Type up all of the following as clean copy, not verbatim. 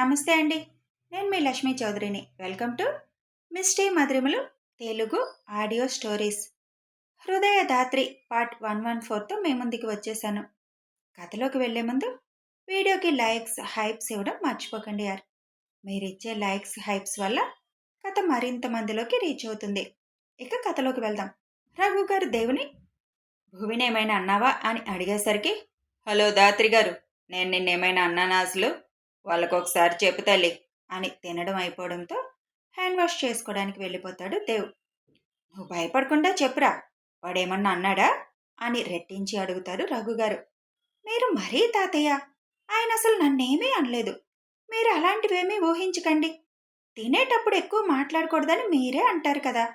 నమస్తే అండి. నేను మీ లక్ష్మీ చౌదరిని. వెల్కమ్ టు మిస్టీ మధురిమలు Telugu audio stories. Hrudayadatri part 114తో మీ ముందుకు వచ్చేసాను. కథలోకి వెళ్లే ముందు వీడియోకి లైక్స్, హైప్స్ ఇవ్వడం మర్చిపోకండి యార్. మీరిచ్చే లైక్స్, హైప్స్ వల్ల కథ మరింత మందిలోకి రీచ్ అవుతుంది. ఇక కథలోకి వెళ్దాం. రఘు గారు దేవుని భువిని ఏమైనా అన్నావా అని అడిగేసరికి, హలో దాత్రి గారు, నేను నిన్నేమైనా అన్నానా అసలు? వాళ్ళకొకసారి చెప్పు తల్లి అని తినడం అయిపోవడంతో హ్యాండ్ వాష్ చేసుకోవడానికి వెళ్ళిపోతాడు దేవ్. నువ్వు భయపడకుండా చెప్పురా, వాడేమన్నా అన్నాడా అని రెట్టించి అడుగుతారు రఘుగారు. మీరు మరీ తాతయ్య, ఆయన అసలు నన్నేమీ అనలేదు. మీరు అలాంటివేమీ ఊహించకండి. తినేటప్పుడు ఎక్కువ మాట్లాడకూడదని మీరే అంటారు కదా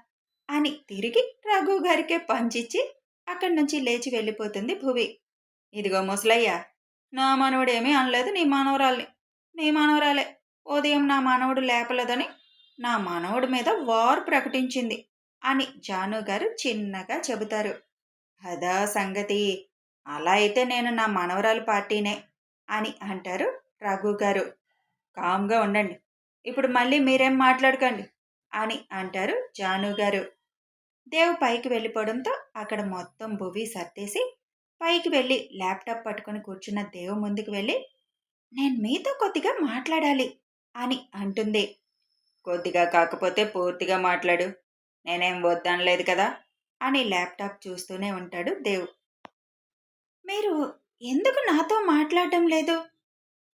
అని తిరిగి రఘు గారికే పంచిచ్చి అక్కడి నుంచి లేచి వెళ్ళిపోతుంది భువి. ఇదిగో ముసలయ్య, నా మనవడేమీ అనలేదు నీ మనవరాలే ఉదయం నా మనవడు లేపలేదని నా మనవడి మీద వార్ ప్రకటించింది అని జాను గారు చిన్నగా చెబుతారు. అదా సంగతి, అలా అయితే నేను నా మనవరాలు పార్టీనే అని అంటారు రఘు గారు. కామ్గా ఉండండి, ఇప్పుడు మళ్ళీ మీరేం మాట్లాడకండి అని అంటారు జాను గారు. దేవ్ పైకి వెళ్ళిపోవడంతో అక్కడ మొత్తం భువి సర్దేసి పైకి వెళ్ళి ల్యాప్టాప్ పట్టుకుని కూర్చున్న దేవ్ ముందుకు వెళ్ళి, నేను మీతో కొద్దిగా మాట్లాడాలి అని అంటుంది. కొద్దిగా కాకపోతే పూర్తిగా మాట్లాడు, నేనేం వద్దనలేదు కదా అని ల్యాప్టాప్ చూస్తూనే ఉంటాడు దేవ్. మీరు ఎందుకు నాతో మాట్లాడడం లేదు?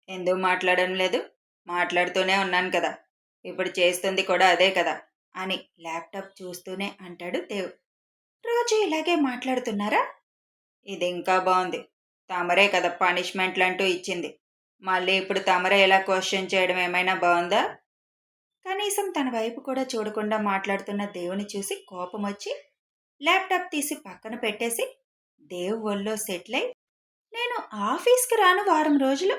ఎందుకు మాట్లాడడం లేదు? మాట్లాడుతూనే ఉన్నాను కదా, ఇప్పుడు చేస్తుంది కూడా అదే కదా అని ల్యాప్టాప్ చూస్తూనే అంటాడు దేవ్. రోజు ఇలాగే మాట్లాడుతున్నారా? ఇది ఇంకా బాగుంది. తమరే కదా పనిష్మెంట్లంటూ ఇచ్చింది, మళ్ళీ ఇప్పుడు తమరే ఇలా క్వశ్చన్ చేయడం ఏమైనా బాగుందా? కనీసం తన వైపు కూడా చూడకుండా మాట్లాడుతున్న దేవుని చూసి కోపం వచ్చి ల్యాప్టాప్ తీసి పక్కన పెట్టేసి దేవ్ ఒళ్ళో సెటిల్ అయి, నేను ఆఫీస్కి రాను వారం రోజులు,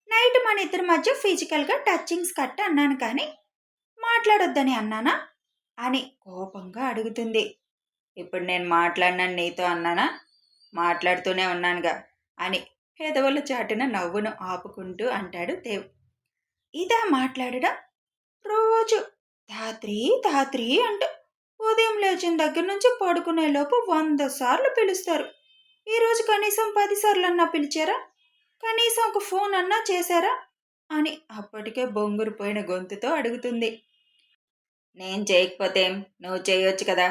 నైట్ మన ఇద్దరి మధ్య ఫిజికల్గా టచింగ్స్ కట్ట అన్నాను కానీ మాట్లాడొద్దని అన్నానా అని కోపంగా అడుగుతుంది. ఇప్పుడు నేను మాట్లాడినాను నీతో అన్నానా? మాట్లాడుతూనే ఉన్నానుగా అని పెదవుల చాటున నవ్వును ఆపుకుంటూ అంటాడు దేవ్. ఇదా మాట్లాడడం? రోజు ధాత్రి ధాత్రి అంటూ ఉదయం లేచిన దగ్గర నుంచి పడుకునేలోపు 100 సార్లు పిలుస్తారు. ఈరోజు కనీసం 10 సార్లు అన్నా పిలిచారా? కనీసం ఒక ఫోన్ అన్నా చేశారా అని అప్పటికే బొంగురుపోయిన గొంతుతో అడుగుతుంది. నేను చేయకపోతే ఏం, నువ్వు చేయొచ్చు కదా.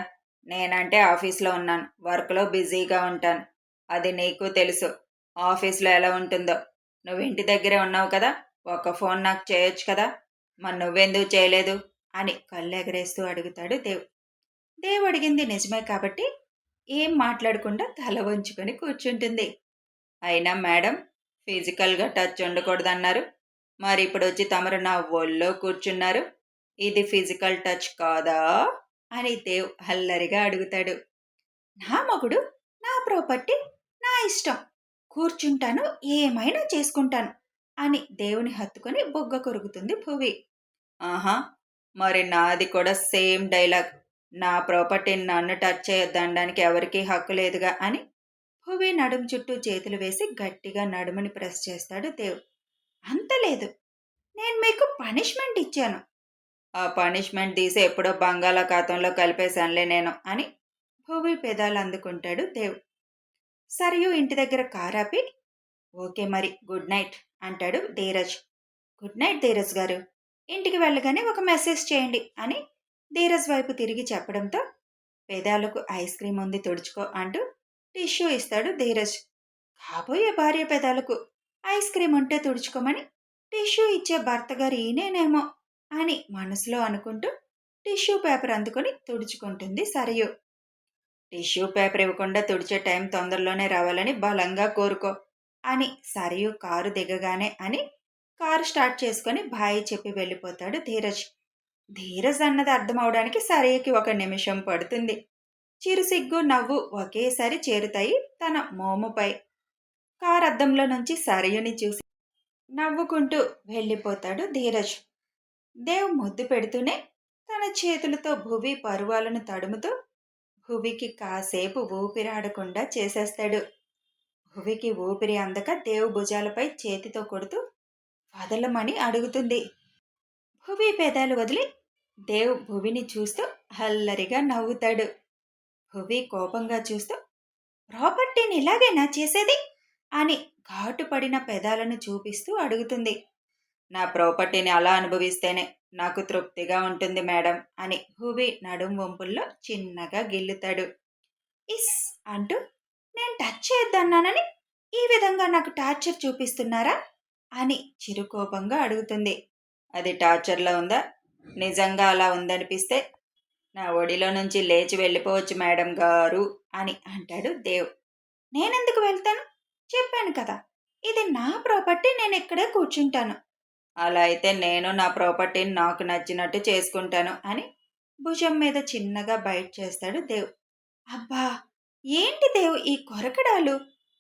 నేనంటే ఆఫీస్లో ఉన్నాను, వర్క్లో బిజీగా ఉంటాను, అది నీకు తెలుసు. ఆఫీస్లో ఎలా ఉంటుందో. నువ్వు ఇంటి దగ్గరే ఉన్నావు కదా, ఒక ఫోన్ నాకు చేయొచ్చు కదా, మరి నువ్వెందుకు చేయలేదు అని కళ్ళెగరేస్తూ అడుగుతాడు దేవ్. దేవ్ అడిగింది నిజమే కాబట్టి ఏం మాట్లాడకుండా తల వంచుకొని కూర్చుంటుంది. అయినా మేడం, ఫిజికల్గా టచ్ ఉండకూడదన్నారు, మరి ఇప్పుడు వచ్చి తమరు నా ఒళ్ళో కూర్చున్నారు, ఇది ఫిజికల్ టచ్ కాదా అని దేవ్ అల్లరిగా అడుగుతాడు. నా మొగుడు, నా ప్రాపర్టీ, నా ఇష్టం, కూర్చుంటాను, ఏమైనా చేసుకుంటాను అని దేవుని హత్తుకొని బొగ్గ కొరుకుతుంది భువి. ఆహా, మరి నాది కూడా సేమ్ డైలాగ్. నా ప్రాపర్టీని నన్ను టచ్ చేయొద్దనడానికి ఎవరికీ హక్కు లేదుగా అని భువి నడుము చుట్టూ చేతులు వేసి గట్టిగా నడుముని ప్రెస్ చేస్తాడు దేవ్. అంత లేదు, నేను మీకు పనిష్మెంట్ ఇచ్చాను. ఆ పనిష్మెంట్ తీసి ఎప్పుడో బంగాళాఖాతంలో కలిపేశానులే నేను అని భువి పెదాలు అందుకుంటాడు దేవ్. సరియు ఇంటి దగ్గర కారాపి, ఓకే మరి గుడ్ నైట్ అంటాడు ధీరజ్. గుడ్ నైట్ ధీరజ్ గారు, ఇంటికి వెళ్ళగానే ఒక మెసేజ్ చేయండి అని ధీరజ్ వైపు తిరిగి చెప్పడంతో, పెదాలకు ఐస్ క్రీమ్ ఉంది తుడుచుకో అంటూ టిష్యూ ఇస్తాడు ధీరజ్. కాబోయే భార్య పెదాలకు ఐస్ క్రీమ్ ఉంటే తుడుచుకోమని టిష్యూ ఇచ్చే భర్త గారు ఈయనేనేమో అని మనసులో అనుకుంటూ టిష్యూ పేపర్ అందుకొని తుడుచుకుంటుంది సరియు. టిష్యూ పేపర్ ఇవ్వకుండా తుడిచే టైం తొందరలోనే రావాలని బలంగా కోరుకో అని సరియు కారు దిగగానే అని కారు స్టార్ట్ చేసుకొని బాయ్ చెప్పి వెళ్ళిపోతాడు ధీరజ్. ధీరజ్ అన్నది అర్థం అవడానికి సరియకి 1 నిమిషం పడుతుంది. చిరుసిగ్గు నవ్వు ఒకేసారి చేరుతాయి తన మోముపై. కారు అద్దంలో నుంచి సరయుని చూసి నవ్వుకుంటూ వెళ్ళిపోతాడు ధీరజ్. దేవ్ ముద్దు పెడుతూనే తన చేతులతో భువి పరువాలను తడుముతూ భువికి కాసేపు ఊపిరాడకుండా చేసేస్తాడు. భువికి ఊపిరి అందక దేవ్ భుజాలపై చేతితో కొడుతూ వదలమని అడుగుతుంది. భువి పెదాలు వదిలి దేవ్ భువిని చూస్తూ అల్లరిగా నవ్వుతాడు. భువి కోపంగా చూస్తూ ప్రాపర్టీని ఇలాగేనా చేసేది అని ఘాటు పడిన పెదాలను చూపిస్తూ అడుగుతుంది. నా ప్రాపర్టీని అలా అనుభవిస్తేనే నాకు తృప్తిగా ఉంటుంది మేడం అని భువి నడుం వంపుల్లో చిన్నగా గిల్లుతాడు. ఇస్ అంటూ నేను టచ్ చేద్దన్నానని ఈ విధంగా నాకు టార్చర్ చూపిస్తున్నారా అని చిరుకోపంగా అడుగుతుంది. అది టార్చర్లా ఉందా? నిజంగా అలా ఉందనిపిస్తే నా ఒడిలో నుంచి లేచి వెళ్ళిపోవచ్చు మేడం గారు అని అంటాడు దేవ్. నేనెందుకు వెళ్తాను? చెప్పాను కదా, ఇది నా ప్రాపర్టీ, నేను ఇక్కడే కూర్చుంటాను. అలా అయితే నేను నా ప్రాపర్టీని నాకు నచ్చినట్టు చేసుకుంటాను అని భుజం మీద చిన్నగా బైట్ చేస్తాడు దేవ్. అబ్బా, ఏంటి దేవ్ ఈ కొరకడాలు?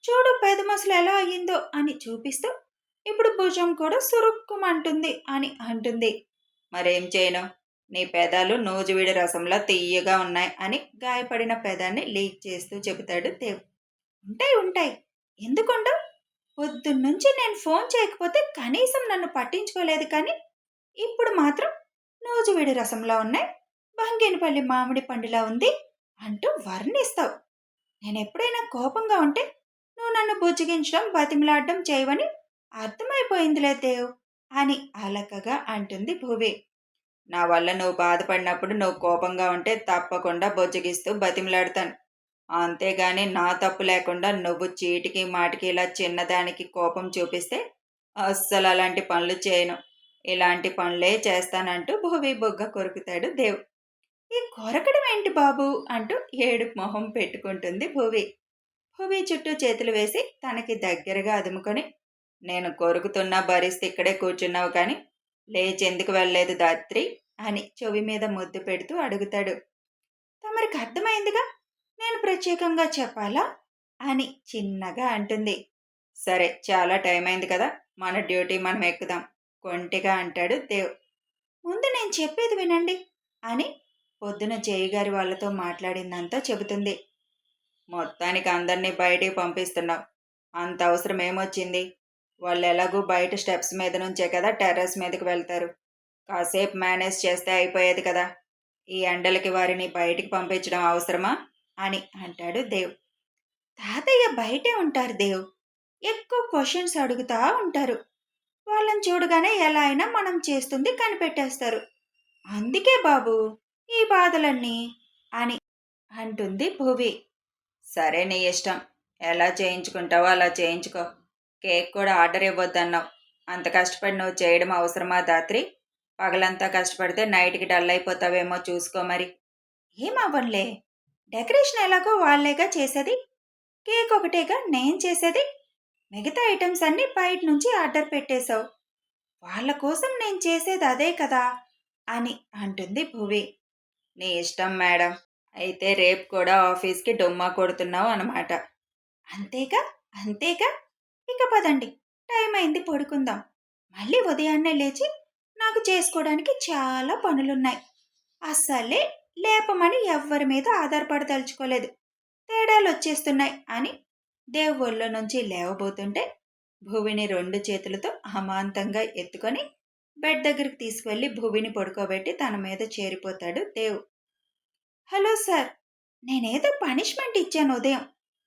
చూడు పెదమసలు ఎలా అయ్యిందో అని చూపిస్తూ ఇప్పుడు భుజం కూడా సురుక్కుమంటుంది అని అంటుంది. మరేం చేయను, నీ పెదాలు నూజివీడి రసంలా తీయగా ఉన్నాయి అని గాయపడిన పెదాన్ని లీక్ చేస్తూ చెబుతాడు దేవ్. ఉంటాయి ఉంటాయి, ఎందుకుండవు? పొద్దున్నుంచి నేను ఫోన్ చేయకపోతే కనీసం నన్ను పట్టించుకోలేదు, కానీ ఇప్పుడు మాత్రం నూజివీడి రసంలా ఉన్నాయి, బంగేనపల్లి మామిడి పండులా ఉంది అంటూ వర్ణిస్తావు. నేనెప్పుడైనా కోపంగా ఉంటే నువ్వు నన్ను బుజ్జగించడం బతిమలాడడం చేయవని అర్థమైపోయిందిలే దేవ్ అని అలకగా అంటుంది భువి. నా వల్ల నువ్వు బాధపడినప్పుడు నువ్వు కోపంగా ఉంటే తప్పకుండా బుజ్జగిస్తూ బతిమలాడతాను. అంతేగాని నా తప్పు లేకుండా నువ్వు చీటికి మాటికి ఇలా చిన్నదానికి కోపం చూపిస్తే అస్సలు అలాంటి పనులు చేయను. ఇలాంటి పనులే చేస్తానంటూ భువి బొగ్గ కొరుకుతాడు దేవ్. ఈ కొరకడం ఏంటి బాబు అంటూ ఏడుపు మొహం పెట్టుకుంటుంది భువి. భువి చుట్టూ చేతులు వేసి తనకి దగ్గరగా అదుముకొని, నేను కొరుకుతున్నా భరిస్తే ఇక్కడే కూర్చున్నావు కానీ లేచెందుకు వెళ్ళలేదు దాత్రి అని చెవి మీద ముద్దు పెడుతూ అడుగుతాడు. తమరికి అర్థమైందిగా, నేను ప్రత్యేకంగా చెప్పాలా అని చిన్నగా అంటుంది. సరే, చాలా టైం అయింది కదా, మన డ్యూటీ మనం ఎక్కుదాం కొంటిగా అంటాడు దేవ్. ముందు నేను చెప్పేది వినండి అని పొద్దున జయగారి వాళ్ళతో మాట్లాడిందంతా చెబుతుంది. మొత్తానికి అందరినీ బయటికి పంపిస్తున్నావు, అంత అవసరం ఏమొచ్చింది? వాళ్ళు ఎలాగూ బయట స్టెప్స్ మీద నుంచే కదా టెర్రస్ మీదకి వెళ్తారు, కాసేపు మేనేజ్ చేస్తే అయిపోయేది కదా. ఈ ఎండలకి వారిని బయటికి పంపించడం అవసరమా అని అంటాడు దేవ్. తాతయ్య బయటే ఉంటారు దేవ్, ఎక్కువ క్వశ్చన్స్ అడుగుతా ఉంటారు. వాళ్ళని చూడగానే ఎలా అయినా మనం చేస్తుంది కనిపెట్టేస్తారు. అందుకే బాబు ఈ బాధలన్నీ అని అంటుంది భువి. సరే, నీ ఇష్టం, ఎలా చేయించుకుంటావో అలా చేయించుకో. కేక్ కూడా ఆర్డర్ ఇవ్వద్దన్నావు, అంత కష్టపడి నువ్వు చేయడం అవసరమా దాత్రి? పగలంతా కష్టపడితే నైట్కి డల్ అయిపోతావేమో చూసుకో మరి. ఏమవ్వనులే, డెకరేషన్ ఎలాగో వాళ్ళేగా చేసేది, కేక్ ఒకటేగా నేను చేసేది. మిగతా ఐటమ్స్ అన్నీ బయట నుంచి ఆర్డర్ పెట్టేశావు, వాళ్ళ కోసం నేను చేసేది అదే కదా అని అంటుంది భువి. నీ ఇష్టం మేడం, అయితే రేపు కూడా ఆఫీస్కి డొమ్మా కొడుతున్నావు అన్నమాట. అంతేగా అంతేగా, ఇక పదండి, టైం అయింది, పడుకుందాం. మళ్ళీ ఉదయాన్నే లేచి నాకు చేసుకోవడానికి చాలా పనులున్నాయి. అస్సలే లేపమని ఎవ్వరి మీద ఆధారపడదలుచుకోలేదు, తేడాలు వచ్చేస్తున్నాయి అని దేవ్ ఒళ్ళో నుంచి లేవబోతుంటే భువిని రెండు చేతులతో అమాంతంగా ఎత్తుకొని బెడ్ దగ్గరికి తీసుకువెళ్ళి భువిని పడుకోబెట్టి తన మీద చేరిపోతాడు దేవ్. హలో సార్, నేనేదో పనిష్మెంట్ ఇచ్చాను ఉదయం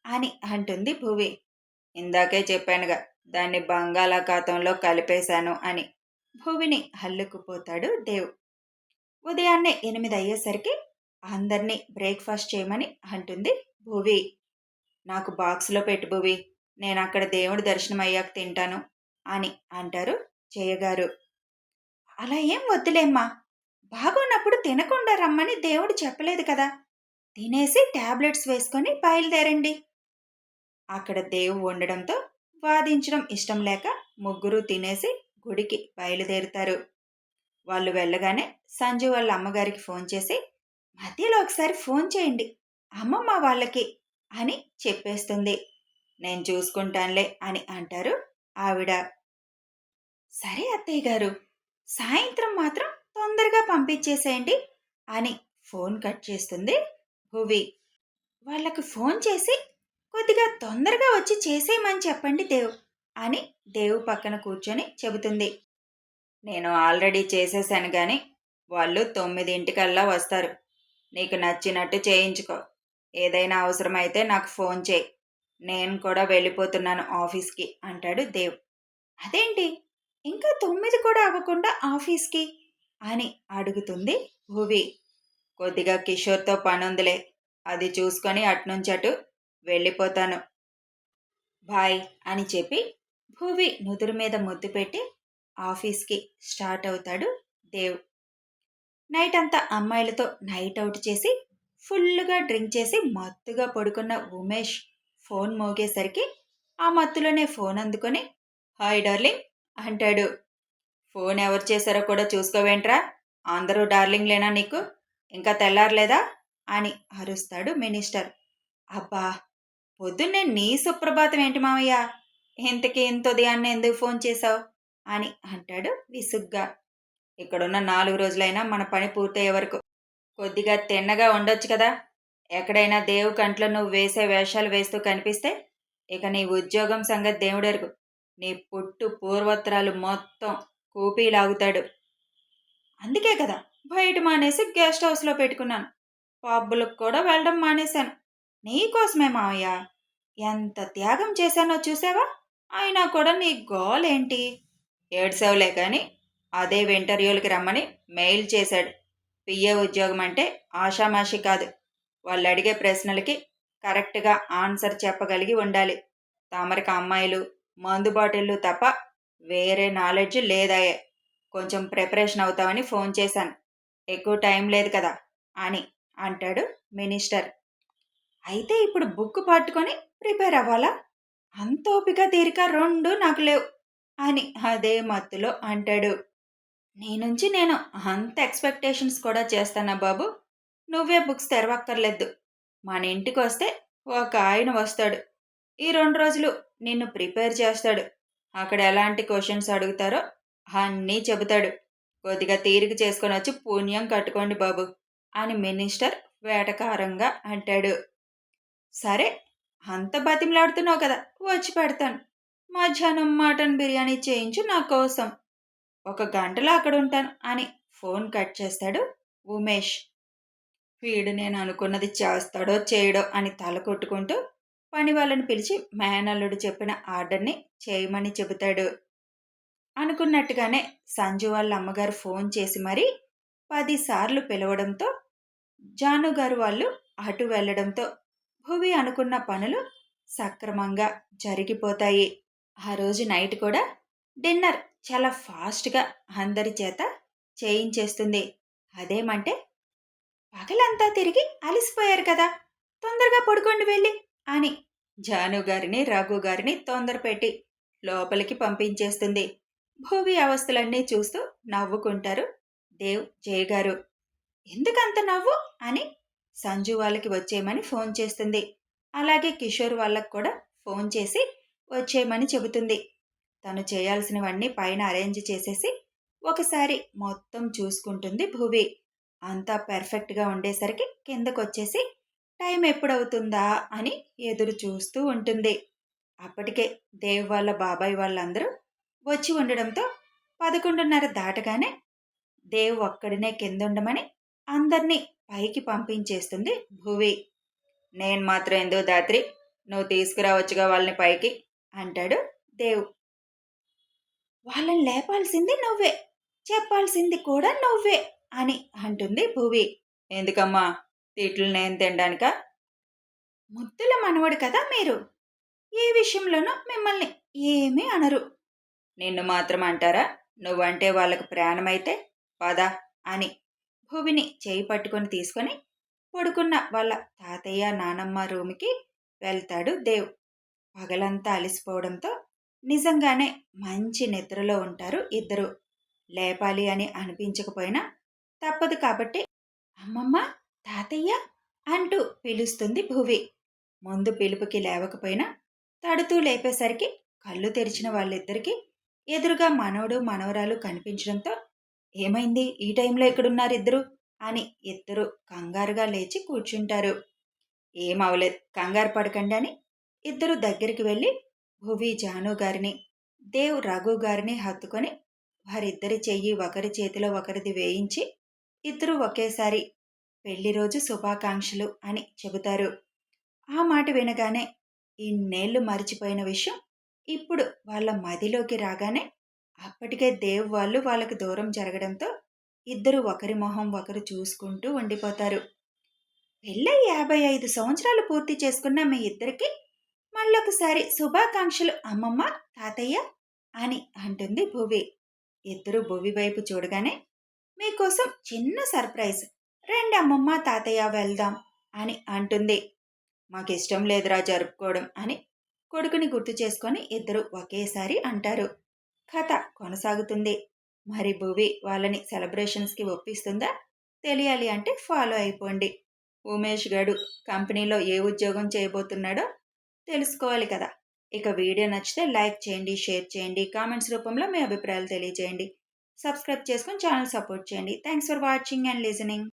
అని అంటుంది భువి. ఇందాకే చెప్పానుగా, దాన్ని బంగాళాఖాతంలో కలిపేశాను అని భువిని హల్లుకుపోతాడు దేవ్. ఉదయాన్నే 8 అయ్యేసరికి అందరినీ బ్రేక్ఫాస్ట్ చేయమని అంటుంది భువి. నాకు బాక్స్లో పెట్టు భువి, నేను అక్కడ దేవుడి దర్శనం అయ్యాక తింటాను అని అంటారు జయగారు. అలా ఏం వద్దులేమ్మా, బాగున్నప్పుడు తినకుండా రమ్మని దేవుడు చెప్పలేదు కదా, తినేసి టాబ్లెట్స్ వేసుకొని బయలుదేరండి. అక్కడ దేవు ఉండడంతో వాదించడం ఇష్టం లేక ముగ్గురు తినేసి గుడికి బయలుదేరుతారు. వాళ్ళు వెళ్ళగానే సంజు వాళ్ళ అమ్మగారికి ఫోన్ చేసి, మధ్యలో ఒకసారి ఫోన్ చేయండి అమ్మమ్మ వాళ్ళకి అని చెప్పేస్తుంది. నేను చూసుకుంటానులే అని అంటారు ఆవిడ. సరే అత్తయ్య గారు, సాయంత్రం మాత్రం తొందరగా పంపించేసేయండి అని ఫోన్ కట్ చేస్తుంది భువి. వాళ్ళకు ఫోన్ చేసి కొద్దిగా తొందరగా వచ్చి చేసేయమని చెప్పండి దేవ్ అని దేవు పక్కన కూర్చొని చెబుతుంది. నేను ఆల్రెడీ చేసేసాను గాని వాళ్ళు 9:00కల్లా వస్తారు. నీకు నచ్చినట్టు చేయించుకో. ఏదైనా అవసరమైతే నాకు ఫోన్ చేయి. నేను కూడా వెళ్ళిపోతున్నాను ఆఫీస్కి అంటాడు దేవ్. అదేంటి ఇంకా 9 కూడా అవ్వకుండా ఆఫీస్కి అని అడుగుతుంది భువి. కొద్దిగా కిషోర్తో పనుందిలే, అది చూసుకొని అట్నుంచటు వెళ్ళిపోతాను, బాయ్ అని చెప్పి భువి నుదురు మీద ముద్దు పెట్టి ఆఫీస్కి స్టార్ట్ అవుతాడు దేవ్. నైట్ అంతా అమ్మాయిలతో నైట్ అవుట్ చేసి ఫుల్గా డ్రింక్ చేసి మత్తుగా పడుకున్న ఉమేష్ ఫోన్ మోగేసరికి ఆ మత్తులోనే ఫోన్ అందుకొని హాయ్ డార్లింగ్ అంటాడు. ఫోన్ ఎవరు చేశారో కూడా చూసుకోవేంట్రా, అందరూ డార్లింగ్లేనా నీకు, ఇంకా తెల్లారలేదా అని అరుస్తాడు మినిస్టర్. అబ్బా, పొద్దున్నే నీ సుప్రభాతం ఏంటి మామయ్య, ఇంతకీ ఇంత ఉదయాన్నే ఎందుకు ఫోన్ చేశావు అని అంటాడు విసుగ్గా. ఇక్కడున్న 4 రోజులైనా మన పని పూర్తయ్యే వరకు కొద్దిగా తిన్నగా ఉండొచ్చు కదా. ఎక్కడైనా దేవు కంట్లో నువ్వు వేసే వేషాలు వేస్తూ కనిపిస్తే ఇక నీ ఉద్యోగం సంగతి దేవుడెరుగు. నీ పుట్టు పూర్వోత్తరాలు మొత్తం కూపీలాగుతాడు. అందుకే కదా బయట మానేసి గెస్ట్ హౌస్లో పెట్టుకున్నాను. పబ్బులకు కూడా వెళ్ళడం మానేశాను. నీకోసమే మావయ్య. ఎంత త్యాగం చేశానో చూసావా, అయినా కూడా నీ గోలేంటి. ఏడ్సవులే కానీ అదే ఇంటర్వ్యూలకి రమ్మని మెయిల్ చేశాడు. పిఏ ఉద్యోగం అంటే ఆషామాషి కాదు. వాళ్ళు అడిగే ప్రశ్నలకి కరెక్ట్గా ఆన్సర్ చెప్పగలిగి ఉండాలి. తమరికి అమ్మాయిలు మందు బాటిళ్ళు తప్ప వేరే నాలెడ్జ్ లేదాయే. కొంచెం ప్రిపరేషన్ అవుతామని ఫోన్ చేశాను, ఎక్కువ టైం లేదు కదా అని అంటాడు మినిస్టర్. అయితే ఇప్పుడు బుక్ పట్టుకొని ప్రిపేర్ అవ్వాలా, అంత ఓపిక తీరిక రెండు నాకు లేవు అని అదే మత్తులో అంటాడు. నీ నుంచి నేను అంత ఎక్స్పెక్టేషన్స్ కూడా చేస్తానా బాబు. నువ్వే బుక్స్ తెరవక్కర్లేదు. మన ఇంటికి వస్తే ఒక ఆయన వస్తాడు, ఈ 2 రోజులు నిన్ను ప్రిపేర్ చేస్తాడు. అక్కడ ఎలాంటి క్వశ్చన్స్ అడుగుతారో అన్నీ చెబుతాడు. కొద్దిగా తీరిక చేసుకొని వచ్చి పుణ్యం కట్టుకోండి బాబు అని మినిస్టర్ వేటకారంగా అంటాడు. సరే, అంత బతిమలాడుతున్నావు కదా, వచ్చి పెడతాను. మధ్యాహ్నం మటన్ బిర్యానీ చేయించు నా కోసం, 1 గంటలో అక్కడ ఉంటాను అని ఫోన్ కట్ చేస్తాడు ఉమేష్. వీడు నేను అనుకున్నది చేస్తాడో చేయడో అని తల కొట్టుకుంటూ పని వాళ్ళని పిలిచి మేనల్లుడు చెప్పిన ఆర్డర్ని చేయమని చెబుతాడు. అనుకున్నట్టుగానే సంజు వాళ్ళ అమ్మగారు ఫోన్ చేసి మరీ 10 సార్లు పిలవడంతో జానుగారు వాళ్ళు అటు వెళ్లడంతో భువి అనుకున్న పనులు సక్రమంగా జరిగిపోతాయి. ఆ రోజు నైట్ కూడా డిన్నర్ చాలా ఫాస్ట్గా అందరి చేత చేయించేస్తుంది. అదేమంటే, పగలంతా తిరిగి అలసిపోయారు కదా, తొందరగా పడుకోండి వెళ్ళి అని జాను గారిని రఘు గారిని తొందర పెట్టి లోపలికి పంపించేస్తుంది. భూవి అవస్థలన్నీ చూస్తూ నవ్వుకుంటారు దేవ్ జయ గారు. ఎందుకంత నవ్వు అని సంజు వాళ్ళకి వచ్చేయమని ఫోన్ చేస్తుంది. అలాగే కిషోర్ వాళ్ళకు కూడా ఫోన్ చేసి వచ్చేయమని చెబుతుంది. తను చేయాల్సినవన్నీ పైన అరేంజ్ చేసేసి ఒకసారి మొత్తం చూసుకుంటుంది భువి. అంతా పెర్ఫెక్ట్గా ఉండేసరికి కిందకొచ్చేసి టైం ఎప్పుడవుతుందా అని ఎదురు చూస్తూ ఉంటుంది. అప్పటికే దేవ్ వాళ్ళ బాబాయ్ వాళ్ళందరూ వచ్చి ఉండడంతో 11:30 దాటగానే దేవ్ ఒక్కడినే కిందుండమని అందర్నీ పైకి పంపించేస్తుంది భువి. నేను మాత్రం ఎందుకు దాత్రి, నువ్వు తీసుకురావచ్చుగా వాళ్ళని పైకి అంటాడు దేవ్. వాళ్ళని లేపాల్సింది నువ్వే, చెప్పాల్సింది కూడా నువ్వే అని అంటుంది భువి. ఎందుకమ్మా, తిట్లు నేను తినడానికా? ముద్దుల మనవడు కదా మీరు, ఏ విషయంలోనూ మిమ్మల్ని ఏమీ అనరు. నిన్ను మాత్రం అంటారా? నువ్వంటే వాళ్ళకు ప్రాణమైతే పద అని భువిని చేయి పట్టుకొని తీసుకొని పడుకున్న వాళ్ళ తాతయ్య నానమ్మ రూమ్కి వెళ్తాడు దేవ్. పగలంతా అలసిపోవడంతో నిజంగానే మంచి నిద్రలో ఉంటారు ఇద్దరు. లేపాలి అని అనిపించకపోయినా తప్పదు కాబట్టి అమ్మమ్మ, తాతయ్య అంటూ పిలుస్తుంది భువి. ముందు పిలుపుకి లేవకపోయినా తడుతూ లేపేసరికి కళ్ళు తెరిచిన వాళ్ళిద్దరికీ ఎదురుగా మనవడు మనవరాలు కనిపించడంతో ఏమైంది ఈ టైంలో ఎక్కడున్నారు ఇద్దరు అని ఇద్దరు కంగారుగా లేచి కూర్చుంటారు. ఏమవలేదు, కంగారు పడకండి అని ఇద్దరు దగ్గరికి వెళ్ళి భువి జాను గారిని దేవ్ రఘు గారిని హత్తుకొని వారిద్దరి చెయ్యి ఒకరి చేతిలో ఒకరిది వేయించి ఇద్దరూ ఒకేసారి పెళ్లి రోజు శుభాకాంక్షలు అని చెబుతారు. ఆ మాట వినగానే ఇన్నేళ్లు మరిచిపోయిన విషయం ఇప్పుడు వాళ్ళ మదిలోకి రాగానే అప్పటికే దేవ్ వాళ్ళు వాళ్ళకి దూరం జరగడంతో ఇద్దరు ఒకరి మొహం ఒకరు చూసుకుంటూ ఉండిపోతారు. పెళ్ళై 55 సంవత్సరాలు పూర్తి చేసుకున్న మీ ఇద్దరికి మళ్ళొకసారి శుభాకాంక్షలు అమ్మమ్మ, తాతయ్య అని అంటుంది భువి. ఇద్దరు భువి వైపు చూడగానే మీకోసం చిన్న సర్ప్రైజ్, రండి అమ్మమ్మ తాతయ్య వెళ్దాం అని అంటుంది. మాకిష్టం లేదురా జరుపుకోవడం అని కొడుకుని గుర్తు చేసుకొని ఇద్దరు ఒకేసారి అంటారు. కథ కొనసాగుతుంది. మరి భువి వాళ్ళని సెలబ్రేషన్స్కి ఒప్పిస్తుందా? తెలియాలి అంటే ఫాలో అయిపోండి. ఉమేష్ గడు కంపెనీలో ఏ ఉద్యోగం చేయబోతున్నాడో తెలుసుకోవాలి కదా. ఇక వీడియో నచ్చితే లైక్ చేయండి, షేర్ చేయండి, కామెంట్స్ రూపంలో మీ అభిప్రాయాలు తెలియజేయండి. సబ్స్క్రైబ్ చేసుకొని ఛానల్ సపోర్ట్ చేయండి. Thanks for watching and listening.